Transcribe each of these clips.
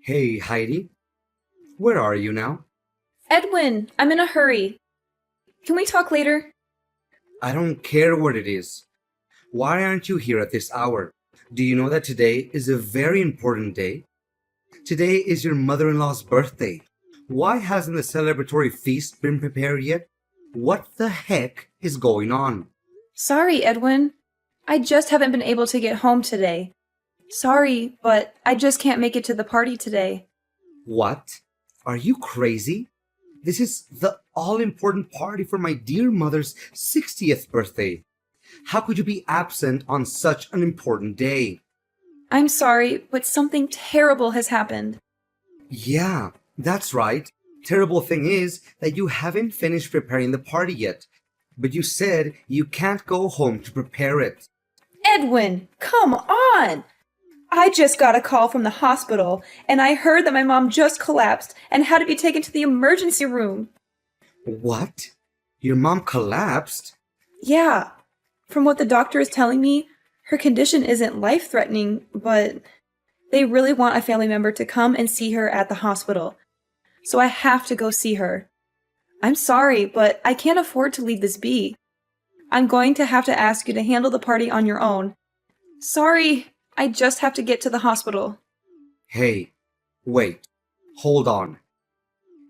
Hey, Heidi, where are you now? Edwin, I'm in a hurry. Can we talk later? I don't care what it is. Why aren't you here at this hour? Do you know that today is a very important day? Today is your mother in law's birthday. Why hasn't the celebratory feast been prepared yet? What the heck is going on? Sorry, Edwin. I just haven't been able to get home today. Sorry, but I just can't make it to the party today. What? Are you crazy? This is the all important party for my dear mother's 60th birthday. How could you be absent on such an important day? I'm sorry, but something terrible has happened. Yeah, that's right. Terrible thing is that you haven't finished preparing the party yet. But you said you can't go home to prepare it. Edwin, come on! I just got a call from the hospital, and I heard that my mom just collapsed and had to be taken to the emergency room. What? Your mom collapsed? Yeah, from what the doctor is telling me, her condition isn't life-threatening, but they really want a family member to come and see her at the hospital. So I have to go see her. I'm sorry, but I can't afford to leave this be. I'm going to have to ask you to handle the party on your own. Sorry, I just have to get to the hospital. Hey, wait. Hold on.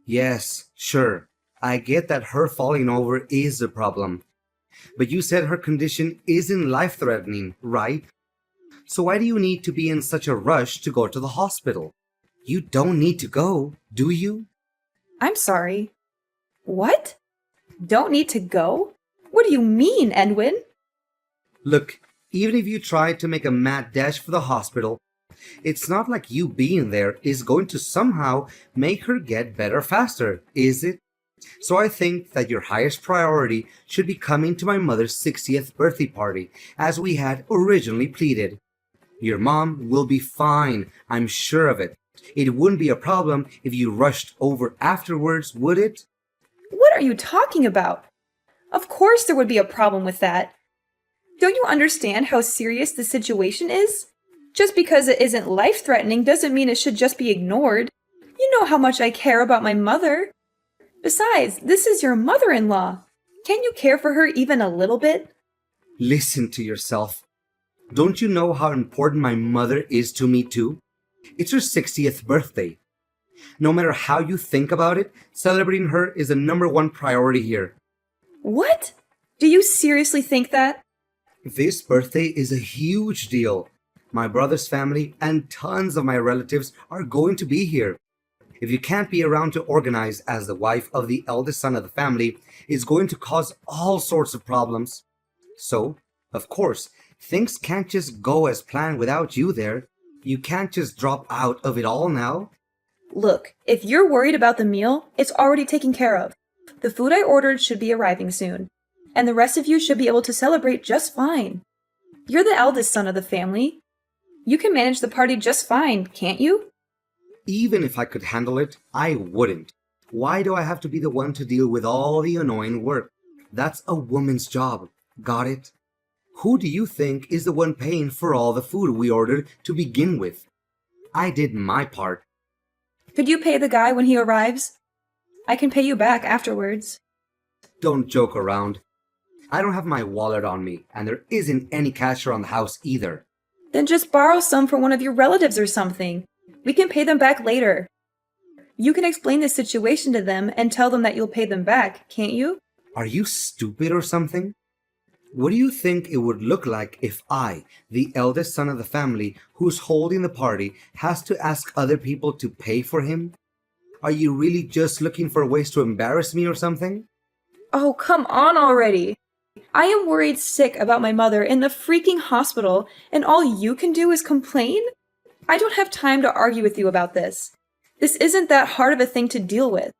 Yes, sure. I get that her falling over is the problem. But you said her condition isn't life threatening, right? So why do you need to be in such a rush to go to the hospital? You don't need to go, do you? I'm sorry. What? Don't need to go? What do you mean, Edwin? Look, even if you try to make a mad dash for the hospital, it's not like you being there is going to somehow make her get better faster, is it? So I think that your highest priority should be coming to my mother's 60th birthday party, as we had originally pleaded. Your mom will be fine, I'm sure of it. It wouldn't be a problem if you rushed over afterwards, would it? What are you talking about? Of course there would be a problem with that. Don't you understand how serious the situation is? Just because it isn't life-threatening doesn't mean it should just be ignored. You know how much I care about my mother. Besides, this is your mother-in-law. Can't you care for her even a little bit? Listen to yourself. Don't you know how important my mother is to me too? It's her 60th birthday. No matter how you think about it, celebrating her is the number one priority here. What? Do you seriously think that? This birthday is a huge deal. My brother's family and tons of my relatives are going to be here. If you can't be around to organize as the wife of the eldest son of the family, it's going to cause all sorts of problems. So, of course, things can't just go as planned without you there. You can't just drop out of it all now. Look, if you're worried about the meal, it's already taken care of. The food I ordered should be arriving soon, and the rest of you should be able to celebrate just fine. You're the eldest son of the family. You can manage the party just fine, can't you? Even if I could handle it, I wouldn't. Why do I have to be the one to deal with all the annoying work? That's a woman's job. Got it? Who do you think is the one paying for all the food we ordered to begin with? I did my part. Could you pay the guy when he arrives? I can pay you back afterwards. Don't joke around. I don't have my wallet on me, and there isn't any cash around the house either. Then just borrow some from one of your relatives or something. We can pay them back later. You can explain the situation to them and tell them that you'll pay them back, can't you? Are you stupid or something? What do you think it would look like if I, the eldest son of the family who's holding the party, has to ask other people to pay for him? Are you really just looking for ways to embarrass me or something? Oh, come on already. I am worried sick about my mother in the freaking hospital, and all you can do is complain? I don't have time to argue with you about this. This isn't that hard of a thing to deal with.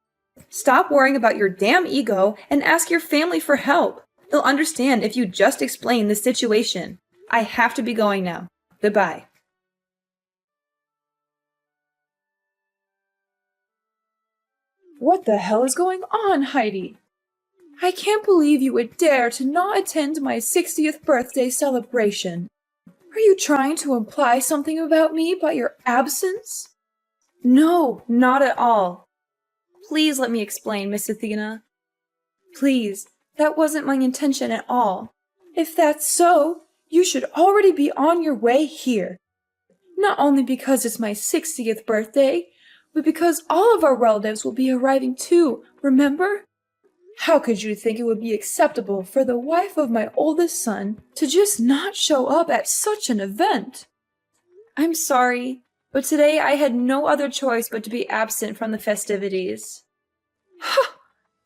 Stop worrying about your damn ego and ask your family for help. They'll understand if you just explain the situation. I have to be going now. Goodbye. What the hell is going on, Heidi? I can't believe you would dare to not attend my 60th birthday celebration. Are you trying to imply something about me by your absence? No, not at all. Please let me explain, Miss Athena. Please, that wasn't my intention at all. If that's so, you should already be on your way here. Not only because it's my 60th birthday, but because all of our relatives will be arriving too, remember? How could you think it would be acceptable for the wife of my oldest son to just not show up at such an event? I'm sorry, but today I had no other choice but to be absent from the festivities. Ha!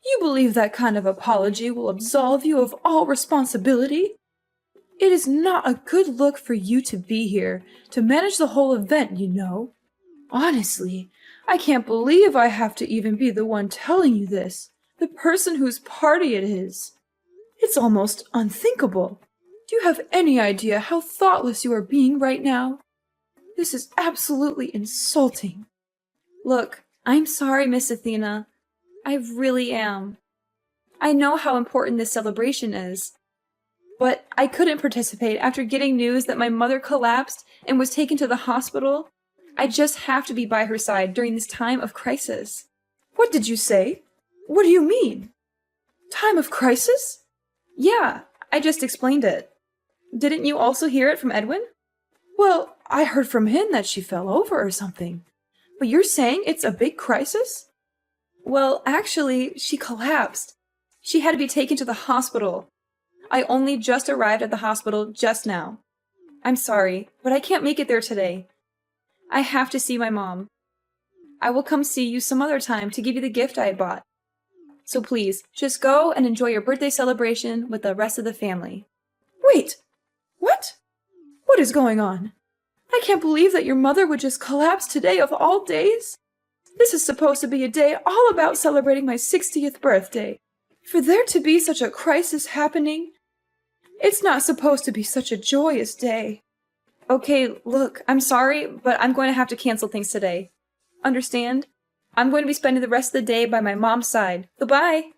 You believe that kind of apology will absolve you of all responsibility? It is not a good look for you to be here, to manage the whole event, you know. Honestly, I can't believe I have to even be the one telling you this, the person whose party it is. It's almost unthinkable. Do you have any idea how thoughtless you are being right now? This is absolutely insulting. Look, I'm sorry, Miss Athena. I really am. I know how important this celebration is. But I couldn't participate after getting news that my mother collapsed and was taken to the hospital. I just have to be by her side during this time of crisis. What did you say? What do you mean? Time of crisis? Yeah, I just explained it. Didn't you also hear it from Edwin? Well, I heard from him that she fell over or something. But you're saying it's a big crisis? Well, actually, she collapsed. She had to be taken to the hospital. I only just arrived at the hospital just now. I'm sorry, but I can't make it there today. I have to see my mom. I will come see you some other time to give you the gift I had bought. So please, just go and enjoy your birthday celebration with the rest of the family. Wait! What? What is going on? I can't believe that your mother would just collapse today of all days. This is supposed to be a day all about celebrating my 60th birthday. For there to be such a crisis happening, it's not supposed to be such a joyous day. Okay, look, I'm sorry, but I'm going to have to cancel things today. Understand? I'm going to be spending the rest of the day by my mom's side. Goodbye!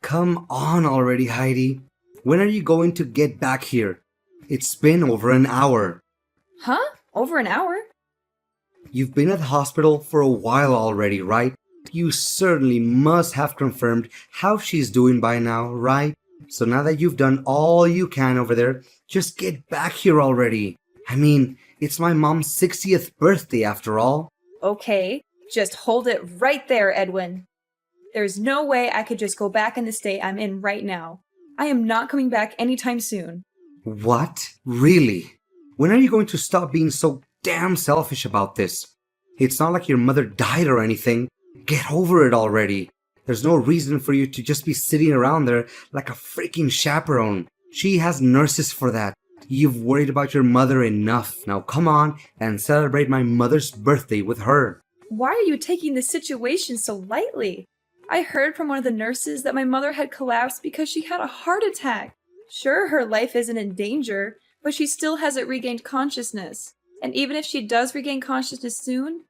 Come on already, Heidi. When are you going to get back here? It's been over an hour. Huh? Over an hour? You've been at the hospital for a while already, right? You certainly must have confirmed how she's doing by now, right? So now that you've done all you can over there, just get back here already. I mean, it's my mom's 60th birthday after all. Okay, just hold it right there, Edwin. There's no way I could just go back in the state I'm in right now. I am not coming back anytime soon. What? Really? When are you going to stop being so damn selfish about this? It's not like your mother died or anything. Get over it already. There's no reason for you to just be sitting around there like a freaking chaperone. She has nurses for that. You've worried about your mother enough. Now come on and celebrate my mother's birthday with her. Why are you taking this situation so lightly? I heard from one of the nurses that my mother had collapsed because she had a heart attack. Sure, her life isn't in danger, but she still hasn't regained consciousness. And even if she does regain consciousness soon,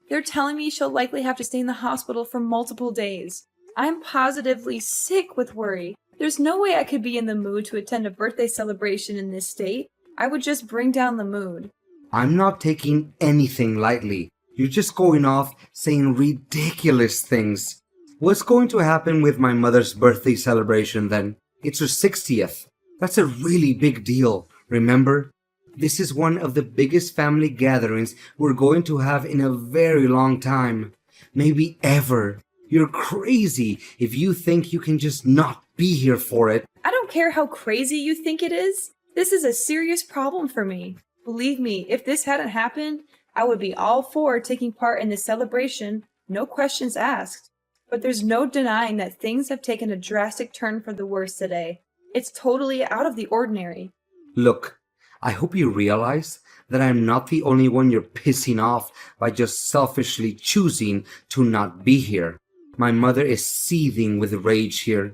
they're telling me she'll likely have to stay in the hospital for multiple days. I'm positively sick with worry. There's no way I could be in the mood to attend a birthday celebration in this state. I would just bring down the mood. I'm not taking anything lightly. You're just going off saying ridiculous things. What's going to happen with my mother's birthday celebration then? It's her 60th. That's a really big deal, remember? This is one of the biggest family gatherings we're going to have in a very long time. Maybe ever. You're crazy if you think you can just not be here for it. I don't care how crazy you think it is. This is a serious problem for me. Believe me, if this hadn't happened, I would be all for taking part in this celebration, no questions asked. But there's no denying that things have taken a drastic turn for the worse today. It's totally out of the ordinary. Look, I hope you realize that I'm not the only one you're pissing off by just selfishly choosing to not be here. My mother is seething with rage here.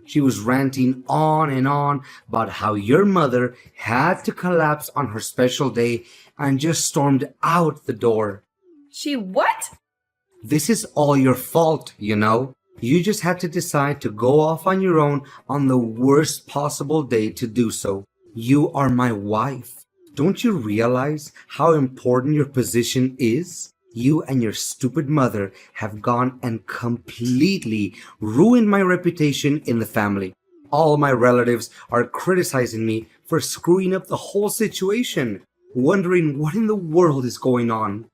She was ranting on and on about how your mother had to collapse on her special day and just stormed out the door. She what? This is all your fault, you know. You just had to decide to go off on your own on the worst possible day to do so. You are my wife. Don't you realize how important your position is? You and your stupid mother have gone and completely ruined my reputation in the family. All my relatives are criticizing me for screwing up the whole situation, wondering what in the world is going on.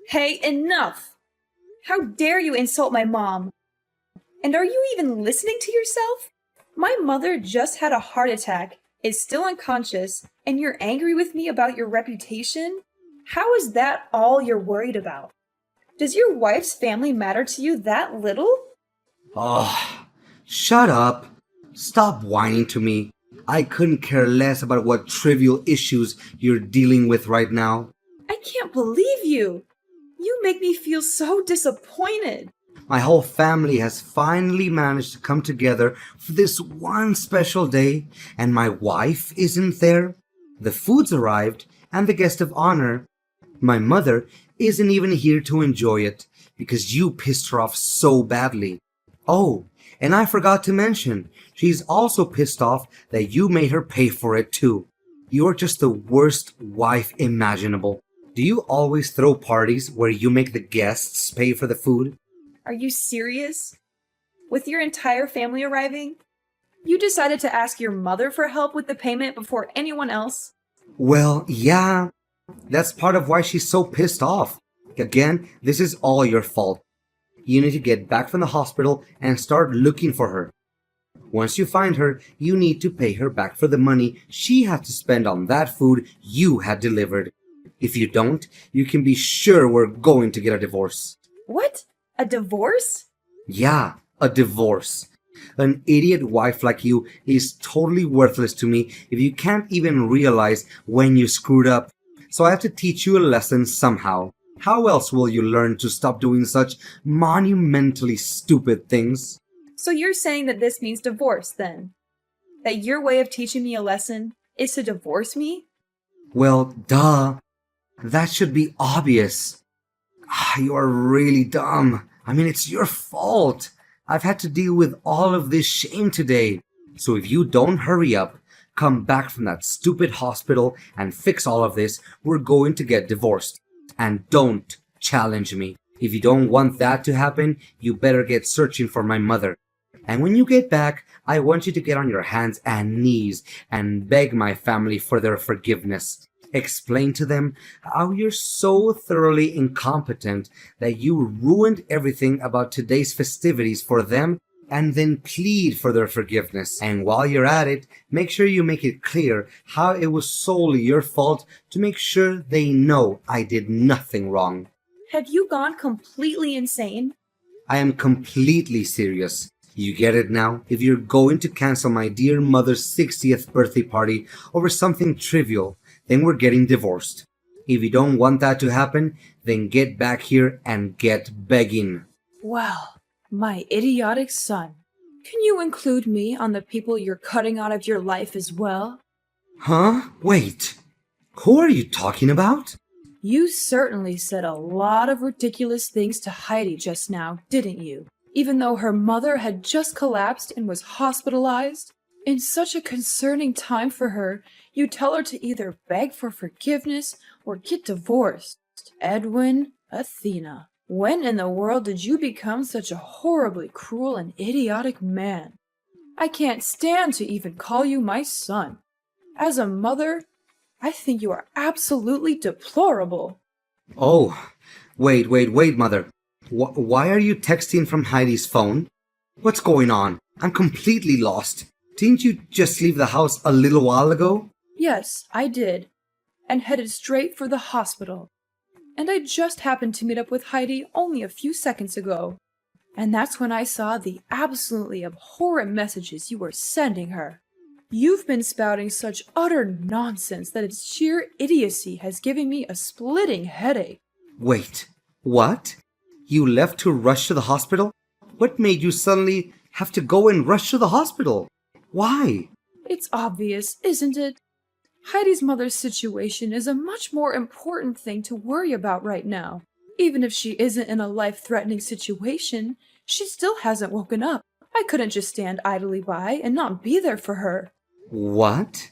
Hey, enough! How dare you insult my mom? And are you even listening to yourself? My mother just had a heart attack, is still unconscious, and you're angry with me about your reputation? How is that all you're worried about? Does your wife's family matter to you that little? Oh, shut up. Stop whining to me. I couldn't care less about what trivial issues you're dealing with right now. I can't believe you! You make me feel so disappointed. My whole family has finally managed to come together for this one special day, and my wife isn't there. The food's arrived, and the guest of honor, my mother, isn't even here to enjoy it because you pissed her off so badly. Oh, and I forgot to mention, she's also pissed off that you made her pay for it too. You're just the worst wife imaginable. Do you always throw parties where you make the guests pay for the food? Are you serious? With your entire family arriving? You decided to ask your mother for help with the payment before anyone else? Well, yeah, that's part of why she's so pissed off. Again, this is all your fault. You need to get back from the hospital and start looking for her. Once you find her, you need to pay her back for the money she had to spend on that food you had delivered. If you don't, you can be sure we're going to get a divorce. What? A divorce? Yeah, a divorce. An idiot wife like you is totally worthless to me if you can't even realize when you screwed up. So I have to teach you a lesson somehow. How else will you learn to stop doing such monumentally stupid things? So you're saying that this means divorce, then? That your way of teaching me a lesson is to divorce me? Well, duh. That should be obvious. You are really dumb. I mean, it's your fault. I've had to deal with all of this shame today. So if you don't hurry up, come back from that stupid hospital and fix all of this, we're going to get divorced. And don't challenge me. If you don't want that to happen, you better get searching for my mother. And when you get back, I want you to get on your hands and knees and beg my family for their forgiveness. Explain to them how you're so thoroughly incompetent that you ruined everything about today's festivities for them, and then plead for their forgiveness. And while you're at it, make sure you make it clear how it was solely your fault to make sure they know I did nothing wrong. Have you gone completely insane? I am completely serious. You get it now? If you're going to cancel my dear mother's 60th birthday party over something trivial, then we're getting divorced. If you don't want that to happen, then get back here and get begging. Well, my idiotic son. Can you include me on the people you're cutting out of your life as well? Huh? Wait. Who are you talking about? You certainly said a lot of ridiculous things to Heidi just now, didn't you? Even though her mother had just collapsed and was hospitalized? In such a concerning time for her, you tell her to either beg for forgiveness or get divorced. Edwin, Athena, when in the world did you become such a horribly cruel and idiotic man? I can't stand to even call you my son. As a mother, I think you are absolutely deplorable. Oh, wait, mother. Why are you texting from Heidi's phone? What's going on? I'm completely lost. Didn't you just leave the house a little while ago? Yes, I did, and headed straight for the hospital. And I just happened to meet up with Heidi only a few seconds ago. And that's when I saw the absolutely abhorrent messages you were sending her. You've been spouting such utter nonsense that its sheer idiocy has given me a splitting headache. Wait, what? You left to rush to the hospital? What made you suddenly have to go and rush to the hospital? Why? It's obvious, isn't it? Heidi's mother's situation is a much more important thing to worry about right now. Even if she isn't in a life-threatening situation, she still hasn't woken up. I couldn't just stand idly by and not be there for her. What?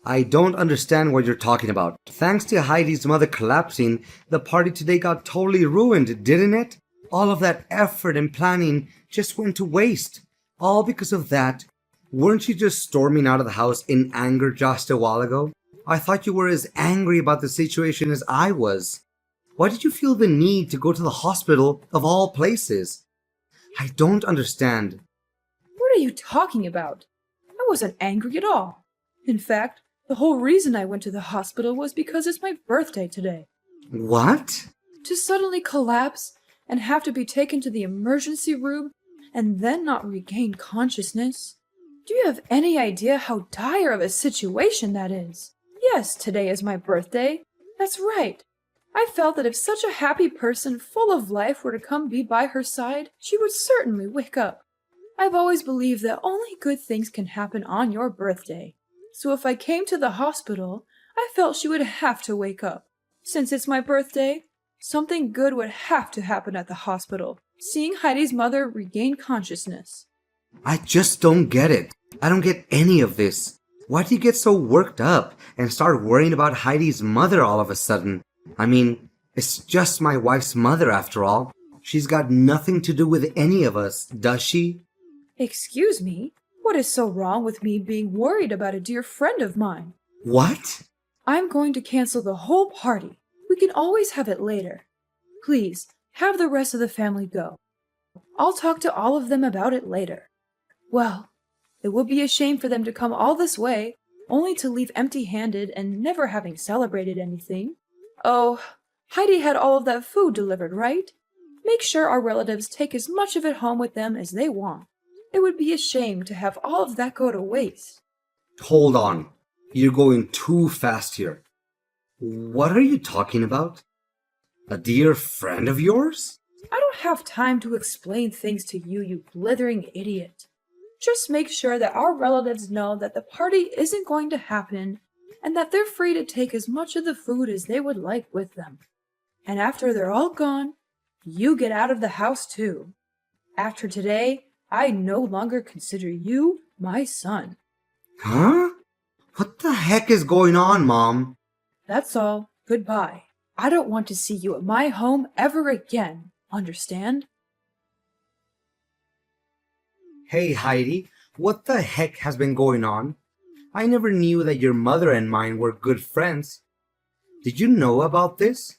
I don't understand what you're talking about. Thanks to Heidi's mother collapsing, the party today got totally ruined, didn't it? All of that effort and planning just went to waste. All because of that. Weren't you just storming out of the house in anger just a while ago? I thought you were as angry about the situation as I was. Why did you feel the need to go to the hospital of all places? I don't understand. What are you talking about? I wasn't angry at all. In fact, the whole reason I went to the hospital was because it's my birthday today. What? To suddenly collapse and have to be taken to the emergency room and then not regain consciousness? Do you have any idea how dire of a situation that is? Yes, today is my birthday. That's right. I felt that if such a happy person full of life were to come be by her side, she would certainly wake up. I've always believed that only good things can happen on your birthday. So if I came to the hospital, I felt she would have to wake up. Since it's my birthday, something good would have to happen at the hospital, seeing Heidi's mother regain consciousness. I just don't get it. I don't get any of this. Why do you get so worked up and start worrying about Heidi's mother all of a sudden? I mean, it's just my wife's mother after all. She's got nothing to do with any of us, does she? Excuse me? What is so wrong with me being worried about a dear friend of mine? What? I'm going to cancel the whole party. We can always have it later. Please, have the rest of the family go. I'll talk to all of them about it later. Well, it would be a shame for them to come all this way, only to leave empty-handed and never having celebrated anything. Oh, Heidi had all of that food delivered, right? Make sure our relatives take as much of it home with them as they want. It would be a shame to have all of that go to waste. Hold on. You're going too fast here. What are you talking about? A dear friend of yours? I don't have time to explain things to you, you blithering idiot. Just make sure that our relatives know that the party isn't going to happen and that they're free to take as much of the food as they would like with them. And after they're all gone, you get out of the house too. After today, I no longer consider you my son. Huh? What the heck is going on, Mom? That's all. Goodbye. I don't want to see you at my home ever again. Understand? Hey, Heidi, what the heck has been going on? I never knew that your mother and mine were good friends. Did you know about this?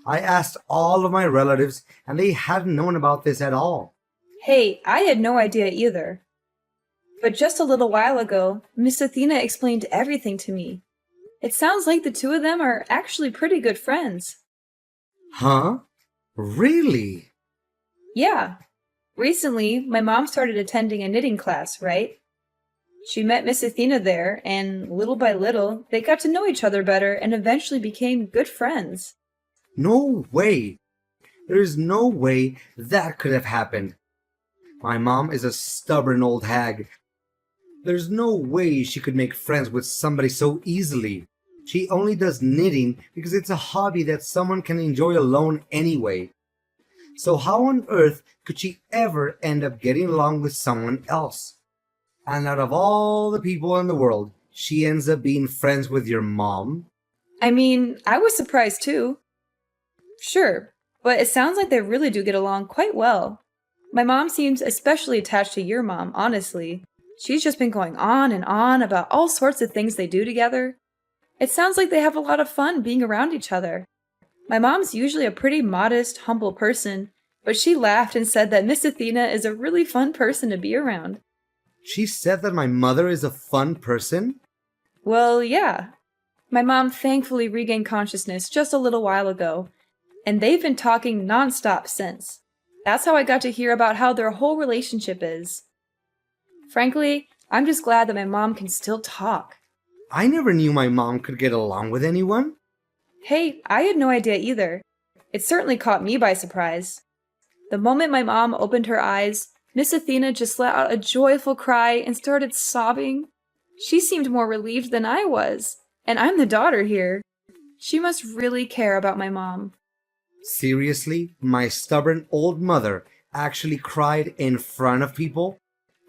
I asked all of my relatives, and they hadn't known about this at all. Hey, I had no idea either. But just a little while ago, Miss Athena explained everything to me. It sounds like the two of them are actually pretty good friends. Huh? Really? Yeah. Recently, my mom started attending a knitting class, right? She met Miss Athena there, and little by little, they got to know each other better and eventually became good friends. No way. There is no way that could have happened. My mom is a stubborn old hag. There's no way she could make friends with somebody so easily. She only does knitting because it's a hobby that someone can enjoy alone anyway. So how on earth could she ever end up getting along with someone else? And out of all the people in the world, she ends up being friends with your mom? I mean, I was surprised too. Sure, but it sounds like they really do get along quite well. My mom seems especially attached to your mom, honestly. She's just been going on and on about all sorts of things they do together. It sounds like they have a lot of fun being around each other. My mom's usually a pretty modest, humble person, but she laughed and said that Miss Athena is a really fun person to be around. She said that my mother is a fun person? Well, yeah. My mom thankfully regained consciousness just a little while ago, and they've been talking nonstop since. That's how I got to hear about how their whole relationship is. Frankly, I'm just glad that my mom can still talk. I never knew my mom could get along with anyone. Hey, I had no idea either. It certainly caught me by surprise. The moment my mom opened her eyes, Miss Athena just let out a joyful cry and started sobbing. She seemed more relieved than I was, and I'm the daughter here. She must really care about my mom. Seriously, my stubborn old mother actually cried in front of people?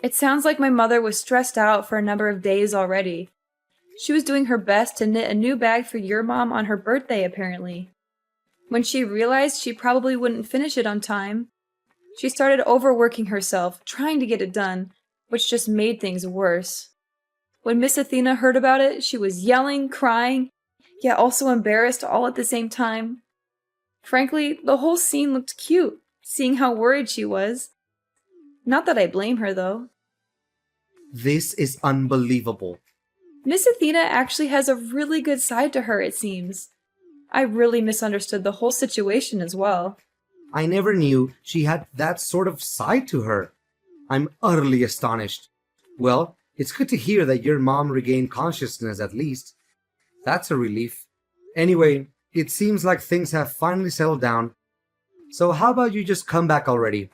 It sounds like my mother was stressed out for a number of days already. She was doing her best to knit a new bag for your mom on her birthday, apparently. When she realized she probably wouldn't finish it on time, she started overworking herself, trying to get it done, which just made things worse. When Miss Athena heard about it, she was yelling, crying, yet also embarrassed all at the same time. Frankly, the whole scene looked cute, seeing how worried she was. Not that I blame her, though. This is unbelievable. Miss Athena actually has a really good side to her, it seems. I really misunderstood the whole situation as well. I never knew she had that sort of side to her. I'm utterly astonished. Well, it's good to hear that your mom regained consciousness at least. That's a relief. Anyway, it seems like things have finally settled down. So how about you just come back already?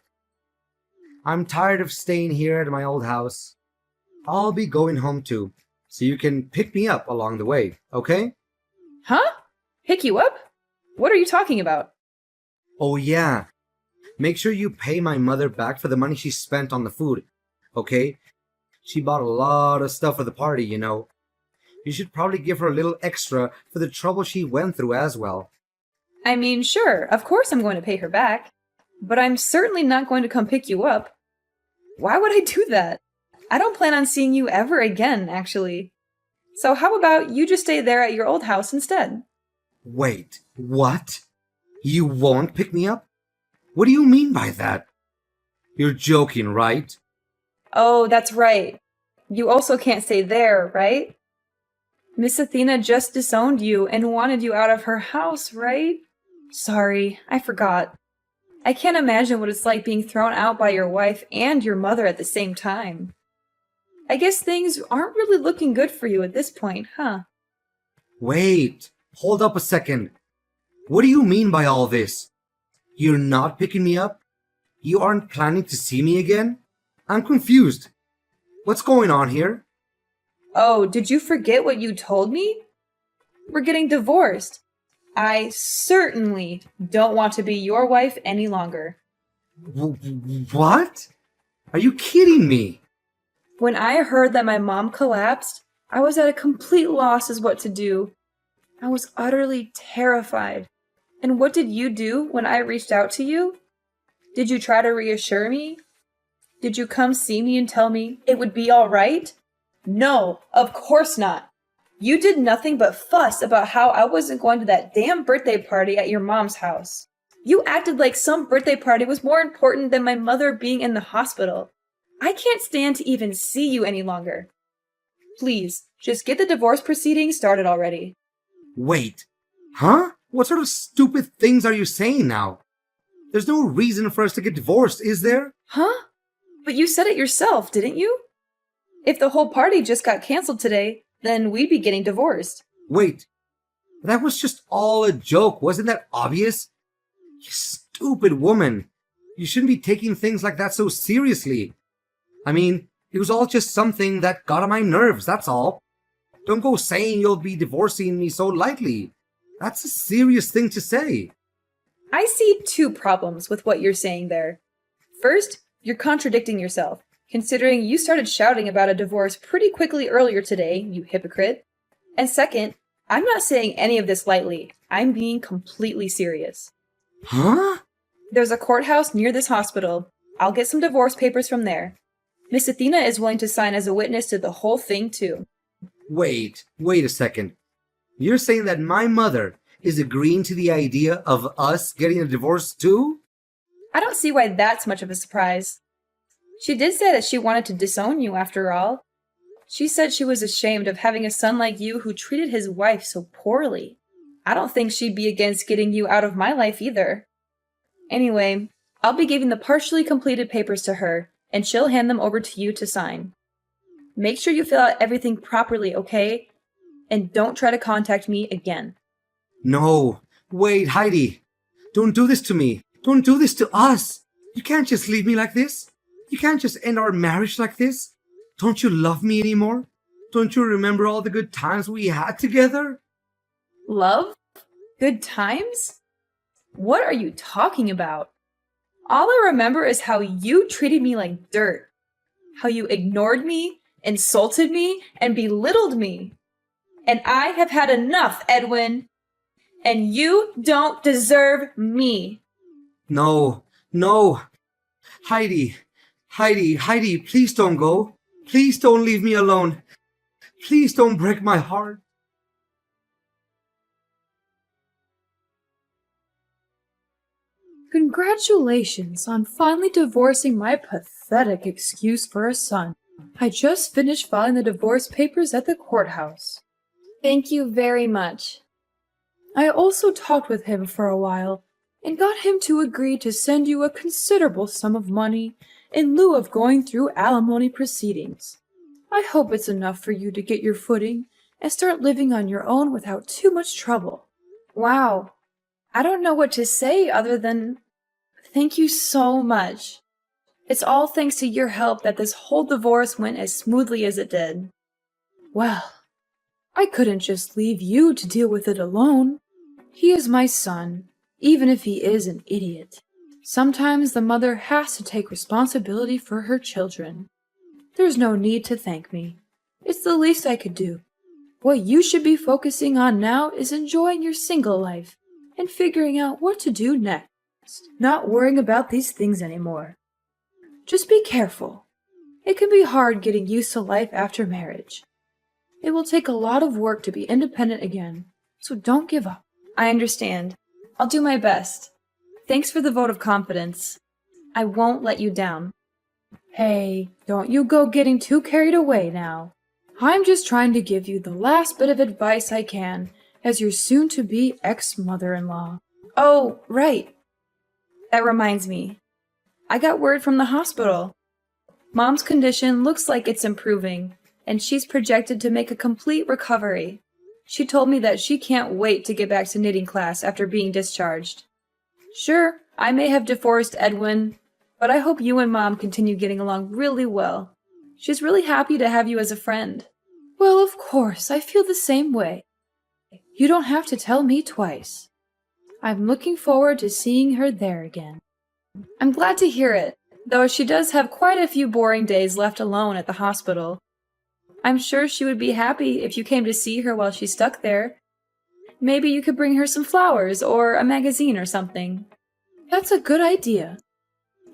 I'm tired of staying here at my old house. I'll be going home too, so you can pick me up along the way, okay? Huh? Pick you up? What are you talking about? Oh yeah. Make sure you pay my mother back for the money she spent on the food, okay? She bought a lot of stuff for the party, you know. You should probably give her a little extra for the trouble she went through as well. I mean, sure, of course I'm going to pay her back. But I'm certainly not going to come pick you up. Why would I do that? I don't plan on seeing you ever again, actually. So how about you just stay there at your old house instead? Wait, what? You won't pick me up? What do you mean by that? You're joking, right? Oh, that's right. You also can't stay there, right? Miss Athena just disowned you and wanted you out of her house, right? Sorry, I forgot. I can't imagine what it's like being thrown out by your wife and your mother at the same time. I guess things aren't really looking good for you at this point, huh? Wait, hold up a second. What do you mean by all this? You're not picking me up? You aren't planning to see me again? I'm confused. What's going on here? Oh, did you forget what you told me? We're getting divorced. I certainly don't want to be your wife any longer. What? Are you kidding me? When I heard that my mom collapsed, I was at a complete loss as what to do. I was utterly terrified. And what did you do when I reached out to you? Did you try to reassure me? Did you come see me and tell me it would be all right? No, of course not. You did nothing but fuss about how I wasn't going to that damn birthday party at your mom's house. You acted like some birthday party was more important than my mother being in the hospital. I can't stand to even see you any longer. Please, just get the divorce proceedings started already. Wait, huh? What sort of stupid things are you saying now? There's no reason for us to get divorced, is there? Huh? But you said it yourself, didn't you? If the whole party just got canceled today, then we'd be getting divorced. Wait, that was just all a joke, wasn't that obvious? You stupid woman. You shouldn't be taking things like that so seriously. I mean, it was all just something that got on my nerves, that's all. Don't go saying you'll be divorcing me so lightly. That's a serious thing to say. I see two problems with what you're saying there. First, you're contradicting yourself, considering you started shouting about a divorce pretty quickly earlier today, you hypocrite. And second, I'm not saying any of this lightly. I'm being completely serious. Huh? There's a courthouse near this hospital. I'll get some divorce papers from there. Miss Athena is willing to sign as a witness to the whole thing, too. Wait a second. You're saying that my mother is agreeing to the idea of us getting a divorce too? I don't see why that's much of a surprise. She did say that she wanted to disown you after all. She said she was ashamed of having a son like you who treated his wife so poorly. I don't think she'd be against getting you out of my life either. Anyway, I'll be giving the partially completed papers to her, and she'll hand them over to you to sign. Make sure you fill out everything properly, okay? And don't try to contact me again. No. Wait, Heidi. Don't do this to me. Don't do this to us. You can't just leave me like this. You can't just end our marriage like this. Don't you love me anymore? Don't you remember all the good times we had together? Love? Good times? What are you talking about? All I remember is how you treated me like dirt. How you ignored me, insulted me, and belittled me. And I have had enough, Edwin. And you don't deserve me. No, no. Heidi, please don't go. Please don't leave me alone. Please don't break my heart. Congratulations on finally divorcing my pathetic excuse for a son. I just finished filing the divorce papers at the courthouse. Thank you very much. I also talked with him for a while and got him to agree to send you a considerable sum of money in lieu of going through alimony proceedings. I hope it's enough for you to get your footing and start living on your own without too much trouble. Wow. I don't know what to say other than thank you so much. It's all thanks to your help that this whole divorce went as smoothly as it did. Well, I couldn't just leave you to deal with it alone. He is my son, even if he is an idiot. Sometimes the mother has to take responsibility for her children. There's no need to thank me. It's the least I could do. What you should be focusing on now is enjoying your single life and figuring out what to do next, not worrying about these things anymore. Just be careful. It can be hard getting used to life after marriage. It will take a lot of work to be independent again, so don't give up. I understand. I'll do my best. Thanks for the vote of confidence. I won't let you down. Hey, don't you go getting too carried away now. I'm just trying to give you the last bit of advice I can as your soon-to-be ex-mother-in-law. Oh, right. That reminds me. I got word from the hospital. Mom's condition looks like it's improving, and she's projected to make a complete recovery. She told me that she can't wait to get back to knitting class after being discharged. Sure, I may have divorced Edwin, but I hope you and Mom continue getting along really well. She's really happy to have you as a friend. Well, of course, I feel the same way. You don't have to tell me twice. I'm looking forward to seeing her there again. I'm glad to hear it, though she does have quite a few boring days left alone at the hospital. I'm sure she would be happy if you came to see her while she's stuck there. Maybe you could bring her some flowers or a magazine or something. That's a good idea.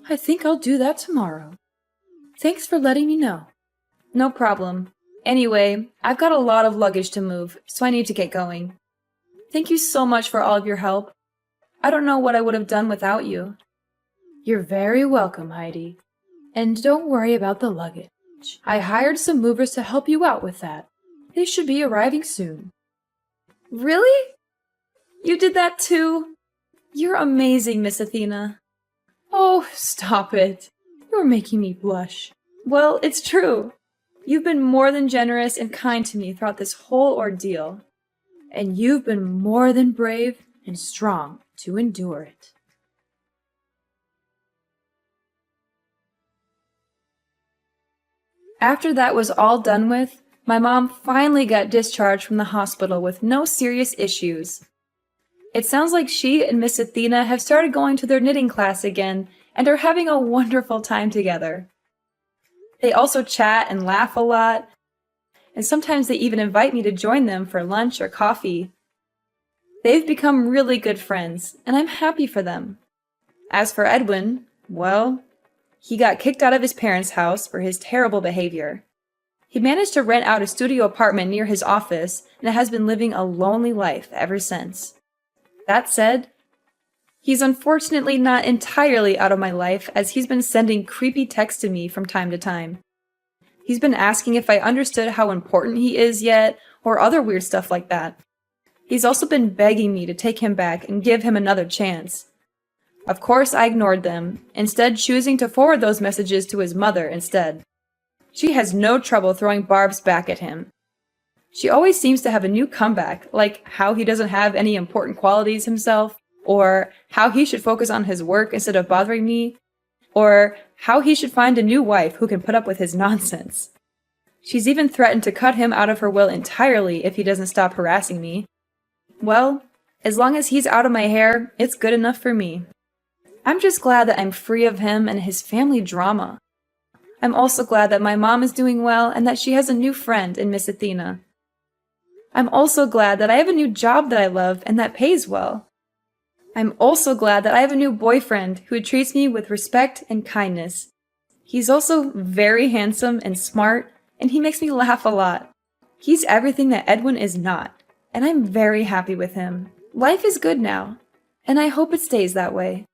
I think I'll do that tomorrow. Thanks for letting me know. No problem. Anyway, I've got a lot of luggage to move, so I need to get going. Thank you so much for all of your help. I don't know what I would have done without you. You're very welcome, Heidi. And don't worry about the luggage. I hired some movers to help you out with that. They should be arriving soon. Really? You did that too? You're amazing, Miss Athena. Oh, stop it. You're making me blush. Well, it's true. You've been more than generous and kind to me throughout this whole ordeal. And you've been more than brave and strong to endure it. After that was all done with, my mom finally got discharged from the hospital with no serious issues. It sounds like she and Miss Athena have started going to their knitting class again and are having a wonderful time together. They also chat and laugh a lot, and sometimes they even invite me to join them for lunch or coffee. They've become really good friends, and I'm happy for them. As for Edwin, well, he got kicked out of his parents' house for his terrible behavior. He managed to rent out a studio apartment near his office and has been living a lonely life ever since. That said, he's unfortunately not entirely out of my life, as he's been sending creepy texts to me from time to time. He's been asking if I understood how important he is yet, or other weird stuff like that. He's also been begging me to take him back and give him another chance. Of course, I ignored them, instead choosing to forward those messages to his mother instead. She has no trouble throwing barbs back at him. She always seems to have a new comeback, like how he doesn't have any important qualities himself, or how he should focus on his work instead of bothering me, or how he should find a new wife who can put up with his nonsense. She's even threatened to cut him out of her will entirely if he doesn't stop harassing me. Well, as long as he's out of my hair, it's good enough for me. I'm just glad that I'm free of him and his family drama. I'm also glad that my mom is doing well and that she has a new friend in Miss Athena. I'm also glad that I have a new job that I love and that pays well. I'm also glad that I have a new boyfriend who treats me with respect and kindness. He's also very handsome and smart, and he makes me laugh a lot. He's everything that Edwin is not, and I'm very happy with him. Life is good now, and I hope it stays that way.